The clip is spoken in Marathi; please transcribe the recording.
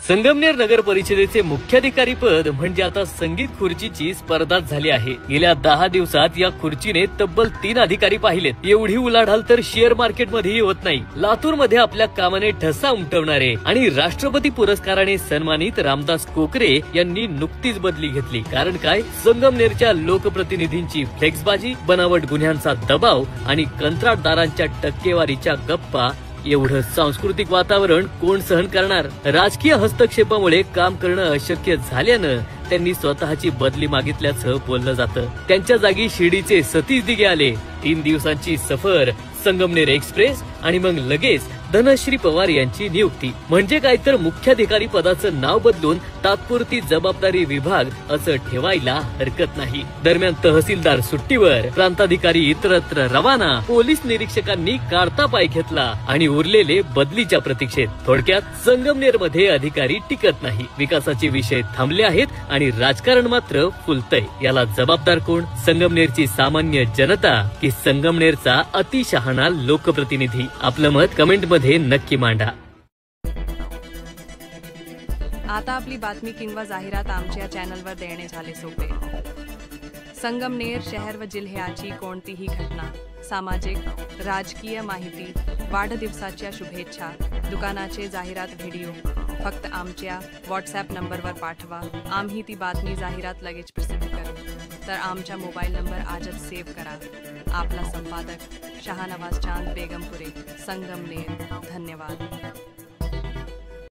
संगमनेर नगर परिषदेचे मुख्याधिकारी पद म्हणजे आता संगीत खुर्चीची स्पर्धाच झाली आहे। गेल्या 10 दिवसात या खुर्चीने तब्बल 3 अधिकारी पाहिलेत। एवढी उलाढाल तर शेअर मार्केट मध्येही होत नाही। लातूर मध्ये आपल्या कामाने ठसा उमटवणारे आणि राष्ट्रपती पुरस्काराने सन्मानित रामदास कोकरे यांनी नुकतीच बदली घेतली। कारण काय, संगमनेरच्या लोकप्रतिनिधींची फ्लेक्सबाजी, बनावट गुन्ह्यांचा दबाव आणि कंत्राटदारांच्या टक्केवारीच्या गप्पा, एवढं सांस्कृतिक वातावरण कोण सहन करणार? राजकीय हस्तक्षेपामुळे काम करणं अशक्य झाल्यानं त्यांनी स्वतःची बदली मागितल्याचं बोललं जातं। त्यांच्या जागी शिर्डीचे सतीश दिघे आले। 3 दिवसांची सफर, संगमनेर एक्सप्रेस आणि मग लगेच धनश्री पवार यांची नियुक्ती। म्हणजे काय तर मुख्याधिकारी पदाचं नाव बदलून तात्पुरती जबाबदारी विभाग असं ठेवायला हरकत नाही। दरम्यान तहसीलदार सुट्टीवर, प्रांताधिकारी इतरत्र रवाना, पोलीस निरीक्षकांनी काढता पाय घेतला आणि उरलेले बदलीच्या प्रतीक्षेत। थोडक्यात संगमनेर मध्ये अधिकारी टिकत नाही, विकासाचे विषय थांबले आहेत आणि राजकारण मात्र फुलतय। याला जबाबदार कोण? संगमनेरची सामान्य जनता की संगमनेरचा अतिशहाणा लोकप्रतिनिधी? आपलं मत कमेंट मध्ये नक्की मांडा। आता आपली बातमी किंवा जाहिरात आमच्या चॅनलवर देणे झाले सोपे। संगमनेर शहर व जिल्ह्याची कोणतीही घटना, सामाजिक, राजकीय माहिती, वाढदिवसाच्या शुभेच्छा, दुकानाचे जाहिरात व्हिडिओ फक्त आमच्या व्हॉट्सॲप नंबरवर पाठवा। आम्ही ती बातमी जाहिरात लगेच प्रसिद्ध करू। तर आमचा मोबाईल नंबर आजच सेव्ह करा। आपला संपादक शाहनवाज चांद बेगमपुरे, संगमनेर। धन्यवाद।